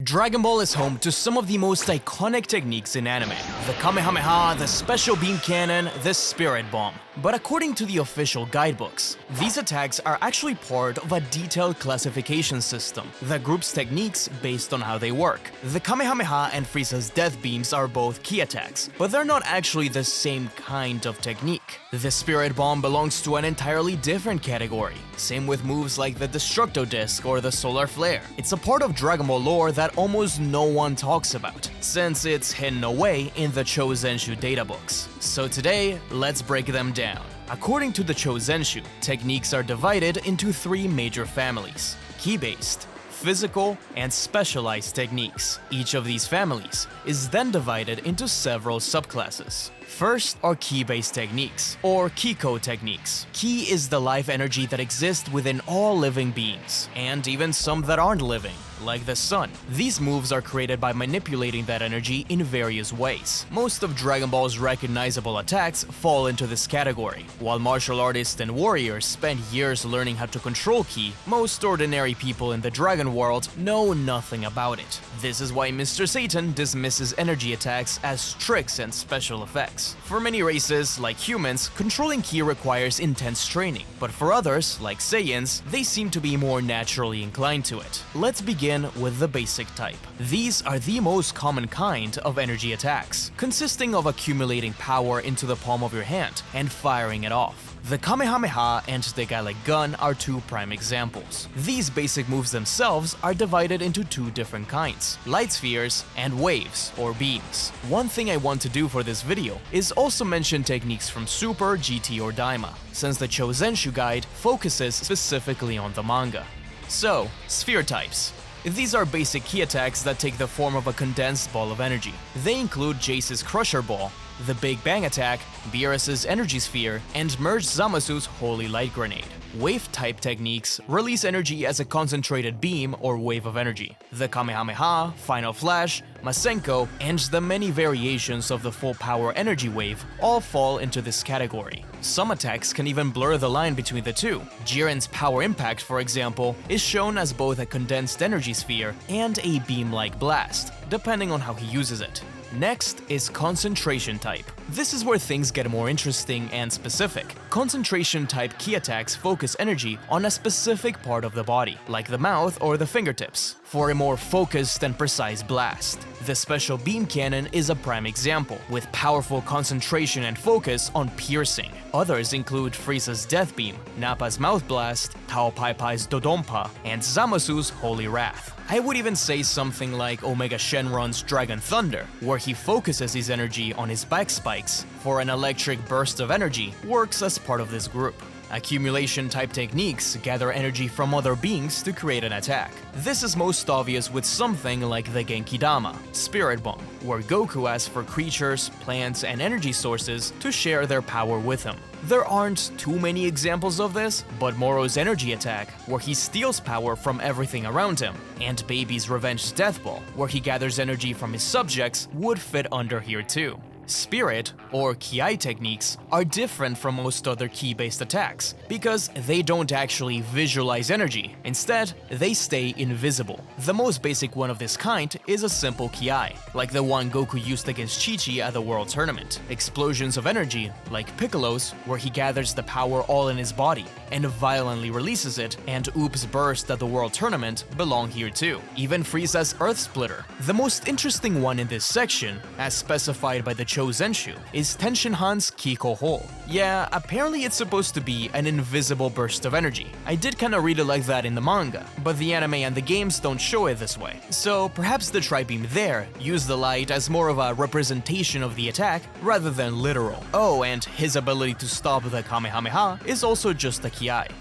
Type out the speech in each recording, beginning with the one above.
Dragon Ball is home to some of the most iconic techniques in anime. The Kamehameha, the Special Beam Cannon, the Spirit Bomb. But according to the official guidebooks, these attacks are actually part of a detailed classification system that groups techniques based on how they work. The Kamehameha and Frieza's death beams are both ki attacks, but they're not actually the same kind of technique. The Spirit Bomb belongs to an entirely different category. Same with moves like the Destructo Disc or the Solar Flare. It's a part of Dragon Ball lore that almost no one talks about, since it's hidden away in the Chozenshu databooks. So today, let's break them down. According to the Chozenshu, techniques are divided into three major families: ki-based, physical, and specialized techniques. Each of these families is then divided into several subclasses. First are ki-based techniques, or Kiko techniques. Ki is the life energy that exists within all living beings, and even some that aren't living, like the sun. These moves are created by manipulating that energy in various ways. Most of Dragon Ball's recognizable attacks fall into this category. While martial artists and warriors spend years learning how to control ki, most ordinary people in the Dragon world know nothing about it. This is why Mr. Satan dismisses energy attacks as tricks and special effects. For many races, like humans, controlling ki requires intense training, but for others, like Saiyans, they seem to be more naturally inclined to it. Let's begin with the basic type. These are the most common kind of energy attacks, consisting of accumulating power into the palm of your hand and firing it off. The Kamehameha and the Gallic Gun are two prime examples. These basic moves themselves are divided into two different kinds: light spheres and waves or beams. One thing I want to do for this video is also mention techniques from Super, GT, or Daima, since the Chozenshu guide focuses specifically on the manga. So, sphere types. These are basic ki attacks that take the form of a condensed ball of energy. They include Jace's Crusher Ball, the Big Bang Attack, Beerus's Energy Sphere, and Merge Zamasu's Holy Light Grenade. Wave-type techniques release energy as a concentrated beam or wave of energy. The Kamehameha, Final Flash, Masenko, and the many variations of the full power energy wave all fall into this category. Some attacks can even blur the line between the two. Jiren's Power Impact, for example, is shown as both a condensed energy sphere and a beam-like blast, depending on how he uses it. Next is concentration type. This is where things get more interesting and specific. Concentration type ki attacks focus energy on a specific part of the body, like the mouth or the fingertips, for a more focused and precise blast. The Special Beam Cannon is a prime example, with powerful concentration and focus on piercing. Others include Frieza's Death Beam, Nappa's Mouth Blast, Tao Pai Pai's Dodonpa, and Zamasu's Holy Wrath. I would even say something like Omega Shenron's Dragon Thunder, where he focuses his energy on his back spikes for an electric burst of energy, works as part of this group. Accumulation-type techniques gather energy from other beings to create an attack. This is most obvious with something like the Genki-Dama, Spirit Bomb, where Goku asks for creatures, plants, and energy sources to share their power with him. There aren't too many examples of this, but Moro's energy attack, where he steals power from everything around him, and Baby's Revenge Death Ball, where he gathers energy from his subjects, would fit under here too. Spirit, or Ki techniques, are different from most other ki-based attacks, because they don't actually visualize energy. Instead, they stay invisible. The most basic one of this kind is a simple Ki, like the one Goku used against Chi-Chi at the World Tournament. Explosions of energy, like Piccolo's, where he gathers the power all in his body and violently releases it, and Oop's Burst at the World Tournament belong here too. Even Frieza's Earth Splitter. The most interesting one in this section, as specified by the Chozenshu, is Tenshinhan's Kiko Hole. Yeah, apparently it's supposed to be an invisible burst of energy. I did kinda read it like that in the manga, but the anime and the games don't show it this way. So perhaps the Tri-Beam there used the light as more of a representation of the attack rather than literal. Oh, and his ability to stop the Kamehameha is also just a Ki.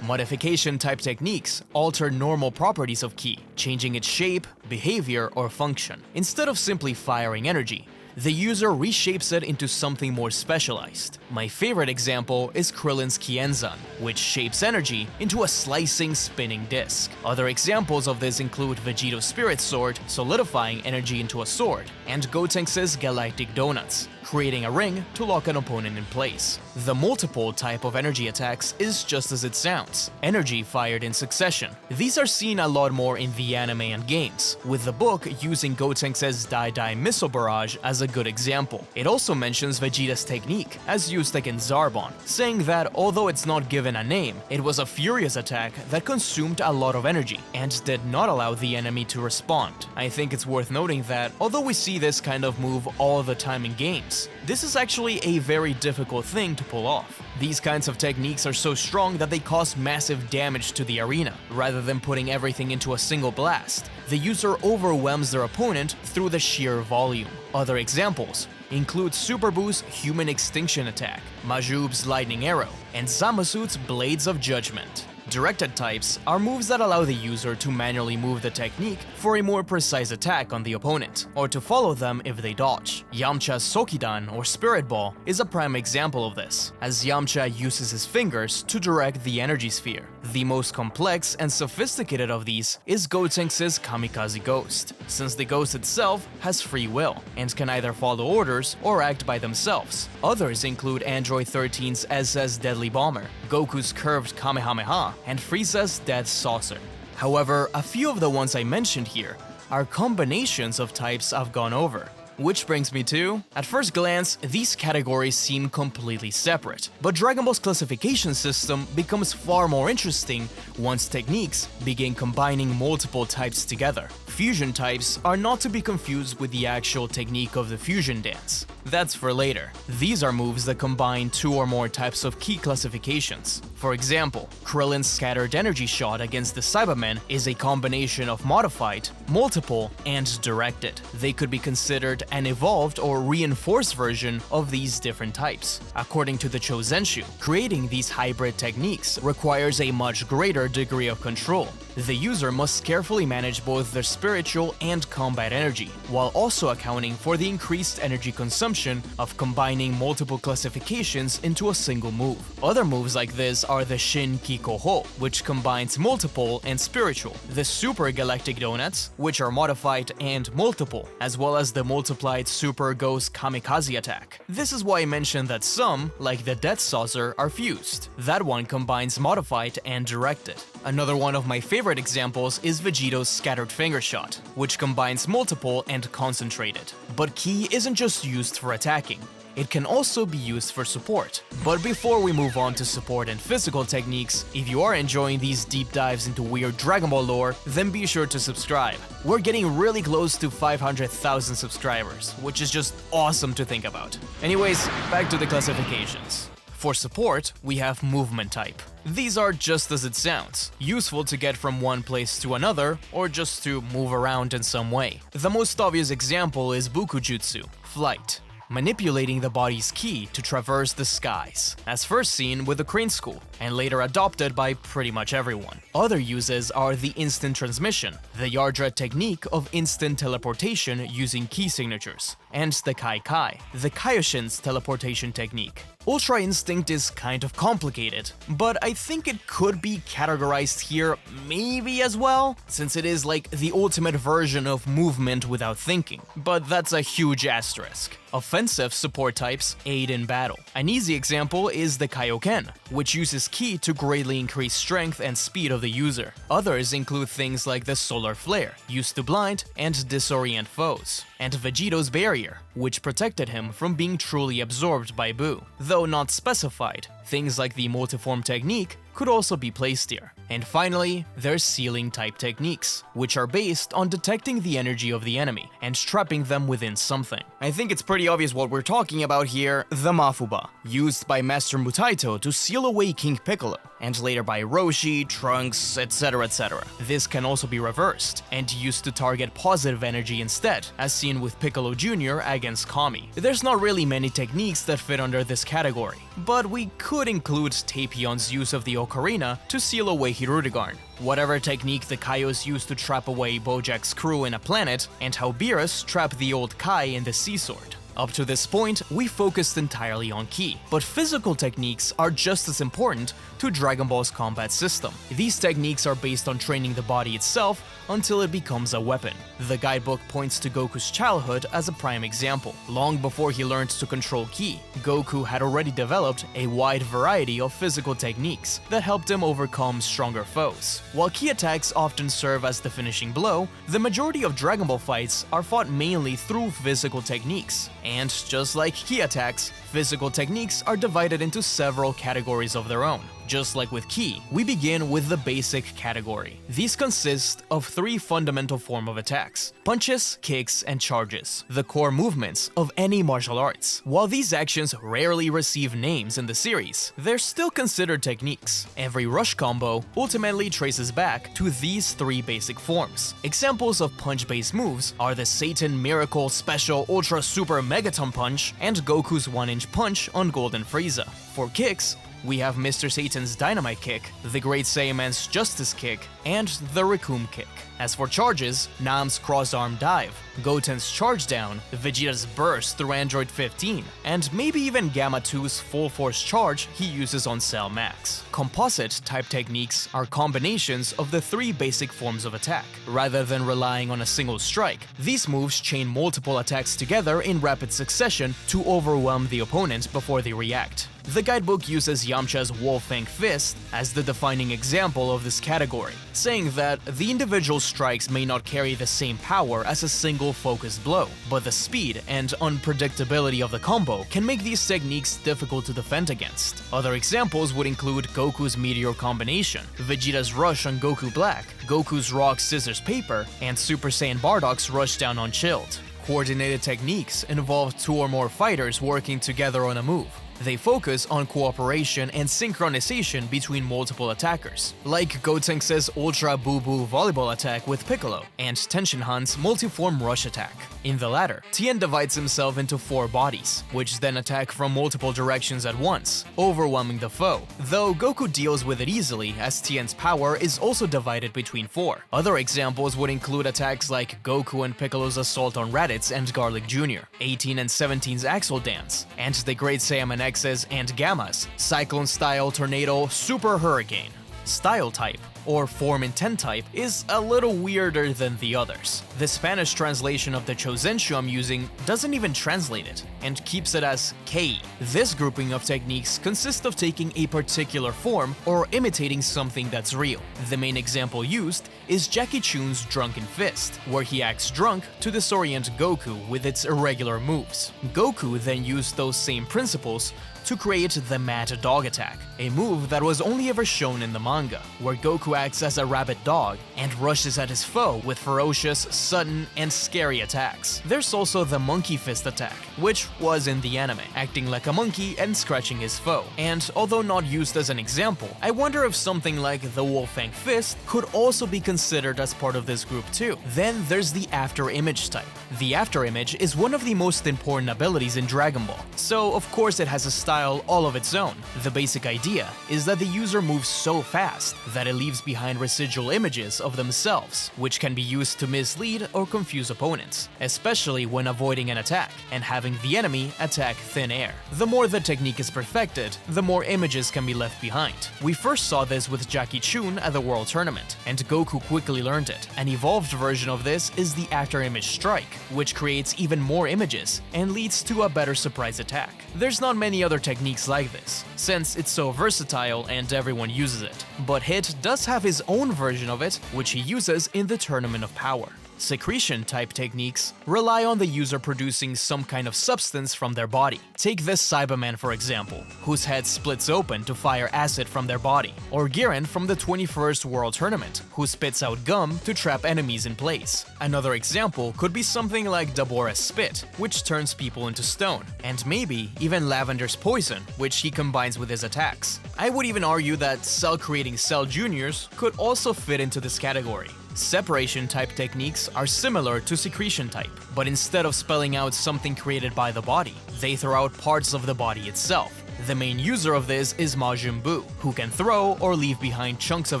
Modification-type techniques alter normal properties of Ki, changing its shape, behavior, or function. Instead of simply firing energy, the user reshapes it into something more specialized. My favorite example is Krillin's Kienzan, which shapes energy into a slicing, spinning disc. Other examples of this include Vegeto's Spirit Sword, solidifying energy into a sword, and Gotenks's Galactic Donuts, creating a ring to lock an opponent in place. The multiple type of energy attacks is just as it sounds, energy fired in succession. These are seen a lot more in the anime and games, with the book using Gotenks' Dai missile barrage as a good example. It also mentions Vegeta's technique, as used against Zarbon, saying that although it's not given a name, it was a furious attack that consumed a lot of energy and did not allow the enemy to respond. I think it's worth noting that although we see this kind of move all the time in games, this is actually a very difficult thing to pull off. These kinds of techniques are so strong that they cause massive damage to the arena. Rather than putting everything into a single blast, the user overwhelms their opponent through the sheer volume. Other examples include Super Buu's Human Extinction Attack, Majub's Lightning Arrow, and Zamasu's Blades of Judgment. Directed types are moves that allow the user to manually move the technique for a more precise attack on the opponent, or to follow them if they dodge. Yamcha's Sokidan or Spirit Ball is a prime example of this, as Yamcha uses his fingers to direct the energy sphere. The most complex and sophisticated of these is Gotenks' Kamikaze Ghost, since the ghost itself has free will and can either follow orders or act by themselves. Others include Android 13's SS Deadly Bomber, Goku's curved Kamehameha, and Frieza's Death Saucer. However, a few of the ones I mentioned here are combinations of types I've gone over. Which brings me to, at first glance, these categories seem completely separate, but Dragon Ball's classification system becomes far more interesting once techniques begin combining multiple types together. Fusion types are not to be confused with the actual technique of the fusion dance. That's for later. These are moves that combine two or more types of key classifications. For example, Krillin's Scattered Energy Shot against the Cybermen is a combination of modified, multiple, and directed. They could be considered an evolved or reinforced version of these different types. According to the Chozenshu, creating these hybrid techniques requires a much greater degree of control. The user must carefully manage both their spiritual and combat energy, while also accounting for the increased energy consumption of combining multiple classifications into a single move. Other moves like this are the Shin Kiko-Ho, which combines multiple and spiritual, the Super Galactic Donuts, which are modified and multiple, as well as the multiplied Super Ghost Kamikaze attack. This is why I mentioned that some, like the Death Saucer, are fused. That one combines modified and directed. Another one of my favorite examples is Vegito's Scattered Finger Shot, which combines multiple and concentrated. But Ki isn't just used for attacking. It can also be used for support. But before we move on to support and physical techniques, if you are enjoying these deep dives into weird Dragon Ball lore, then be sure to subscribe. We're getting really close to 500,000 subscribers, which is just awesome to think about. Anyways, back to the classifications. For support, we have movement type. These are just as it sounds, useful to get from one place to another, or just to move around in some way. The most obvious example is Bukujutsu, flight, manipulating the body's ki to traverse the skies, as first seen with the Crane School, and later adopted by pretty much everyone. Other uses are the instant transmission, the Yardra technique of instant teleportation using ki signatures, and the Kai Kai, the Kaioshin's teleportation technique. Ultra Instinct is kind of complicated, but I think it could be categorized here maybe as well, since it is like the ultimate version of movement without thinking, but that's a huge asterisk. Offensive support types aid in battle. An easy example is the Kaioken, which uses ki to greatly increase strength and speed of the user. Others include things like the Solar Flare, used to blind and disorient foes, and Vegito's Barrier, which protected him from being truly absorbed by Buu. Though not specified, things like the Multiform technique could also be placed here. And finally, there's sealing type techniques, which are based on detecting the energy of the enemy and trapping them within something. I think it's pretty obvious what we're talking about here, the Mafuba, used by Master Mutaito to seal away King Piccolo, and later by Roshi, Trunks, etc. etc. This can also be reversed, and used to target positive energy instead, as seen with Piccolo Jr. against Kami. There's not really many techniques that fit under this category, but we could include Tapion's use of the Ocarina to seal away Hirudegarn, whatever technique the Kaios used to trap away Bojack's crew in a planet, and how Beerus trapped the old Kai in the Sea Sword. Up to this point, we focused entirely on ki, but physical techniques are just as important to Dragon Ball's combat system. These techniques are based on training the body itself until it becomes a weapon. The guidebook points to Goku's childhood as a prime example. Long before he learned to control ki, Goku had already developed a wide variety of physical techniques that helped him overcome stronger foes. While ki attacks often serve as the finishing blow, the majority of Dragon Ball fights are fought mainly through physical techniques. And just like ki attacks, physical techniques are divided into several categories of their own. Just like with ki, we begin with the basic category. These consist of three fundamental forms of attacks: punches, kicks, and charges, the core movements of any martial arts. While these actions rarely receive names in the series, they're still considered techniques. Every rush combo ultimately traces back to these three basic forms. Examples of punch-based moves are the Satan Miracle Special Ultra Super Megaton Punch and Goku's 1-inch punch on Golden Frieza. For kicks, we have Mr. Satan's Dynamite Kick, the Great Saiyaman's Justice Kick, and the Raccoon Kick. As for charges, Nam's Cross-Arm Dive, Goten's Charge Down, Vegeta's Burst through Android 15, and maybe even Gamma 2's Full Force Charge he uses on Cell Max. Composite-type techniques are combinations of the three basic forms of attack. Rather than relying on a single strike, these moves chain multiple attacks together in rapid succession to overwhelm the opponent before they react. The guidebook uses Yamcha's Wolf-Fang Fist as the defining example of this category, saying that the individual strikes may not carry the same power as a single focused blow, but the speed and unpredictability of the combo can make these techniques difficult to defend against. Other examples would include Goku's Meteor Combination, Vegeta's Rush on Goku Black, Goku's Rock Scissors Paper, and Super Saiyan Bardock's Rush Down on Chilled. Coordinated techniques involve two or more fighters working together on a move. They focus on cooperation and synchronization between multiple attackers, like Gotenks' Ultra Boo Boo Volleyball attack with Piccolo, and Tenshinhan's Multiform Rush attack. In the latter, Tien divides himself into 4 bodies, which then attack from multiple directions at once, overwhelming the foe, though Goku deals with it easily as Tien's power is also divided between 4. Other examples would include attacks like Goku and Piccolo's Assault on Raditz and Garlic Jr., 18 and 17's Axel Dance, and the Great Saiyaman X's and Gamma's Cyclone Style Tornado Super Hurricane. Style type, or form intent type, is a little weirder than the others. The Spanish translation of the Chosenshu I'm using doesn't even translate it, and keeps it as Kei. This grouping of techniques consists of taking a particular form or imitating something that's real. The main example used is Jackie Chun's Drunken Fist, where he acts drunk to disorient Goku with its irregular moves. Goku then used those same principles to create the Mad Dog attack, a move that was only ever shown in the manga, where Goku acts as a rabid dog and rushes at his foe with ferocious, sudden, and scary attacks. There's also the Monkey Fist attack, which was in the anime, acting like a monkey and scratching his foe. And although not used as an example, I wonder if something like the Wolf-Fang Fist could also be considered as part of this group too. Then there's the After Image type. The After Image is one of the most important abilities in Dragon Ball, so of course it has a style all of its own. The basic idea is that the user moves so fast that it leaves behind residual images of themselves, which can be used to mislead or confuse opponents, especially when avoiding an attack and having the enemy attack thin air. The more the technique is perfected, the more images can be left behind. We first saw this with Jackie Chun at the World Tournament, and Goku quickly learned it. An evolved version of this is the After Image Strike, which creates even more images and leads to a better surprise attack. There's not many other techniques like this, since it's so versatile and everyone uses it, but Hit does have his own version of it, which he uses in the Tournament of Power. Secretion-type techniques rely on the user producing some kind of substance from their body. Take this Cyberman for example, whose head splits open to fire acid from their body, or Giran from the 21st World Tournament, who spits out gum to trap enemies in place. Another example could be something like Dabora's Spit, which turns people into stone, and maybe even Lavender's Poison, which he combines with his attacks. I would even argue that Cell-creating Cell Juniors could also fit into this category. Separation-type techniques are similar to secretion-type, but instead of spelling out something created by the body, they throw out parts of the body itself. The main user of this is Majin Buu, who can throw or leave behind chunks of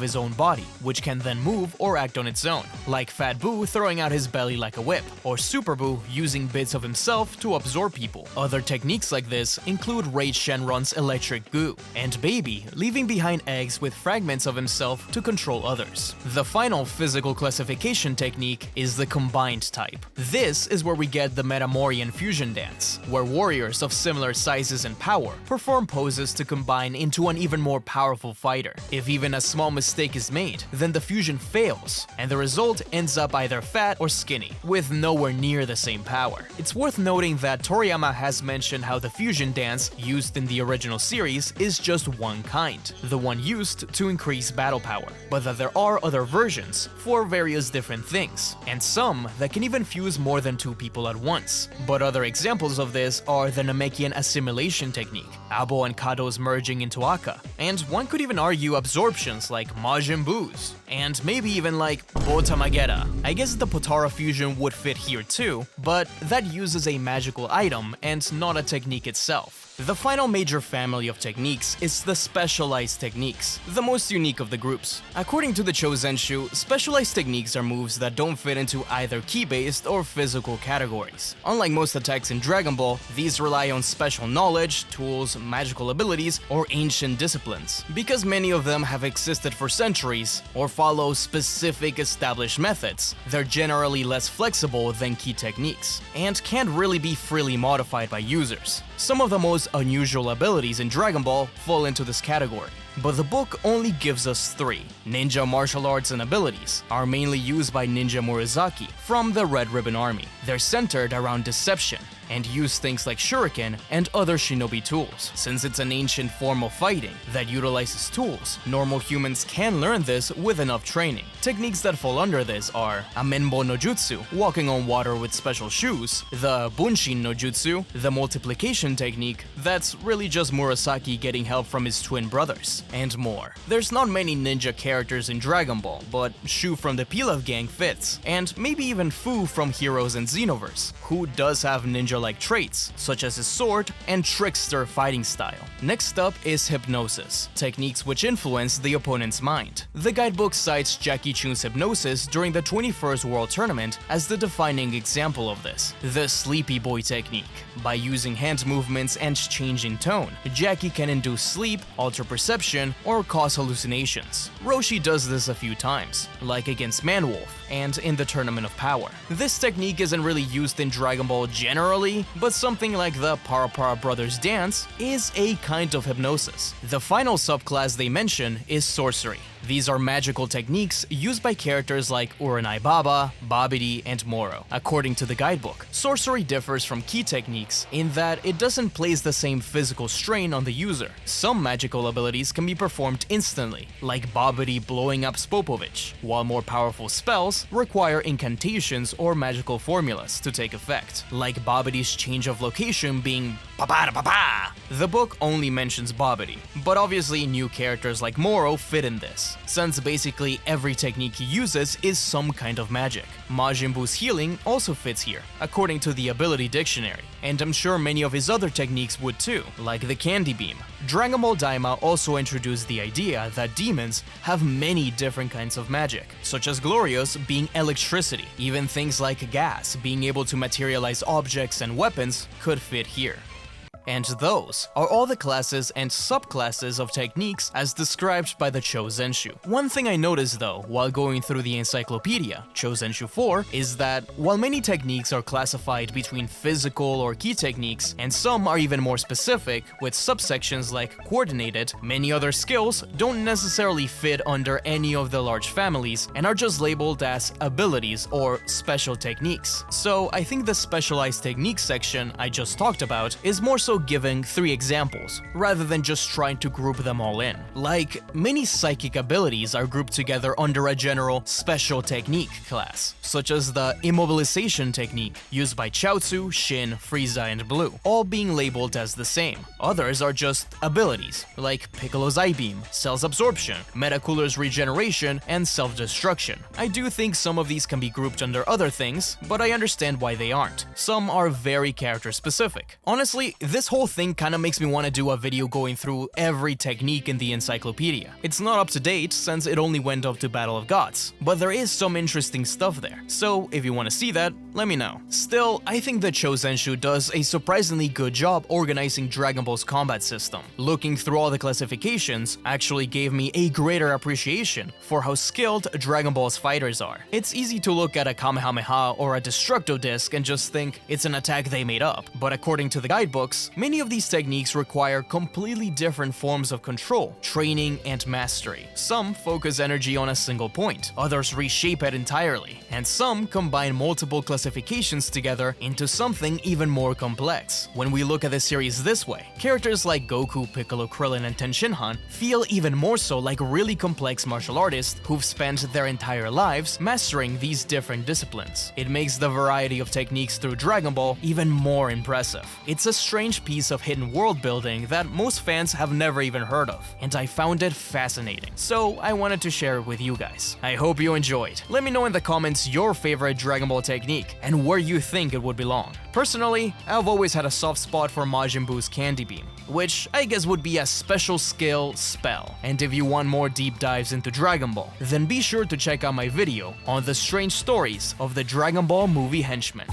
his own body, which can then move or act on its own, like Fat Buu throwing out his belly like a whip, or Super Buu using bits of himself to absorb people. Other techniques like this include Raid Shenron's electric goo, and Baby leaving behind eggs with fragments of himself to control others. The final physical classification technique is the combined type. This is where we get the Metamorian fusion dance, where warriors of similar sizes and power perform poses to combine into an even more powerful fighter. If even a small mistake is made, then the fusion fails, and the result ends up either fat or skinny, with nowhere near the same power. It's worth noting that Toriyama has mentioned how the fusion dance used in the original series is just one kind, the one used to increase battle power, but that there are other versions for various different things, and some that can even fuse more than two people at once. But other examples of this are the Namekian assimilation technique, Abo and Kado's merging into Aka, and one could even argue absorptions like Majin Buu's, and maybe even like Botamagera. I guess the Potara fusion would fit here too, but that uses a magical item and not a technique itself. The final major family of techniques is the specialized techniques, the most unique of the groups. According to the Chozenshu, specialized techniques are moves that don't fit into either ki-based or physical categories. Unlike most attacks in Dragon Ball, these rely on special knowledge, tools, magical abilities, or ancient disciplines. Because many of them have existed for centuries, or follow specific established methods, they're generally less flexible than ki techniques, and can't really be freely modified by users. Some of the most unusual abilities in Dragon Ball fall into this category, but the book only gives us 3. Ninja martial arts and abilities are mainly used by Ninja Murasaki from the Red Ribbon Army. They're centered around deception and use things like shuriken and other shinobi tools. Since it's an ancient form of fighting that utilizes tools, normal humans can learn this with enough training. Techniques that fall under this are Amenbo no Jutsu, walking on water with special shoes, the Bunshin no Jutsu, the multiplication technique that's really just Murasaki getting help from his twin brothers, and more. There's not many ninja characters in Dragon Ball, but Shu from the Pilaf gang fits, and maybe even Fu from Heroes and Xenoverse, who does have ninja-like traits, such as his sword and trickster fighting style. Next up is hypnosis, techniques which influence the opponent's mind. The guidebook cites Jackie Chun's hypnosis during the 21st World Tournament as the defining example of this, the Sleepy Boy technique. By using hand movements and changing tone, Jackie can induce sleep, alter perception, or cause hallucinations. Roshi does this a few times, like against Manwolf and in the Tournament of Power. This technique isn't really used in Dragon Ball generally, but something like the Para Para Brothers dance is a kind of hypnosis. The final subclass they mention is sorcery. These are magical techniques used by characters like Uranai Baba, Babidi, and Moro. According to the guidebook, sorcery differs from ki techniques in that it doesn't place the same physical strain on the user. Some magical abilities can be performed instantly, like Babidi blowing up Spopovich, while more powerful spells require incantations or magical formulas to take effect, like Babidi's change of location being pa-pa-da-pa-pa. The book only mentions Babidi, but obviously new characters like Moro fit in this, since basically every technique he uses is some kind of magic. Majin Buu's healing also fits here, according to the ability dictionary, and I'm sure many of his other techniques would too, like the Candy Beam. Dragon Ball Daima also introduced the idea that demons have many different kinds of magic, such as Glorious being electricity. Even things like gas being able to materialize objects and weapons could fit here. And those are all the classes and subclasses of techniques as described by the Chozenshu. One thing I noticed though, while going through the encyclopedia, Chozenshu 4, is that while many techniques are classified between physical or ki techniques, and some are even more specific, with subsections like coordinated, many other skills don't necessarily fit under any of the large families and are just labeled as abilities or special techniques. So I think the specialized techniques section I just talked about is more so giving 3 examples, rather than just trying to group them all in. Like, many psychic abilities are grouped together under a general special technique class, such as the immobilization technique used by Chaozu, Shin, Frieza, and Blue, all being labeled as the same. Others are just abilities, like Piccolo's Eye Beam, Cell's Absorption, Metacooler's Regeneration, and Self-Destruction. I do think some of these can be grouped under other things, but I understand why they aren't. Some are very character specific. Honestly, this This whole thing kinda makes me wanna do a video going through every technique in the encyclopedia. It's not up to date since it only went up to Battle of Gods, but there is some interesting stuff there, so if you wanna see that, let me know. Still, I think that Chouzenshu does a surprisingly good job organizing Dragon Ball's combat system. Looking through all the classifications actually gave me a greater appreciation for how skilled Dragon Ball's fighters are. It's easy to look at a Kamehameha or a Destructo Disc and just think it's an attack they made up, but according to the guidebooks, many of these techniques require completely different forms of control, training, and mastery. Some focus energy on a single point, others reshape it entirely, and some combine multiple classifications together into something even more complex. When we look at the series this way, characters like Goku, Piccolo, Krillin, and Tenshinhan feel even more so like really complex martial artists who've spent their entire lives mastering these different disciplines. It makes the variety of techniques through Dragon Ball even more impressive. It's a strange piece of hidden world building that most fans have never even heard of, and I found it fascinating, so I wanted to share it with you guys. I hope you enjoyed. Let me know in the comments your favorite Dragon Ball technique and where you think it would belong. Personally, I've always had a soft spot for Majin Buu's Candy Beam, which I guess would be a special skill spell. And if you want more deep dives into Dragon Ball, then be sure to check out my video on the strange stories of the Dragon Ball movie henchmen.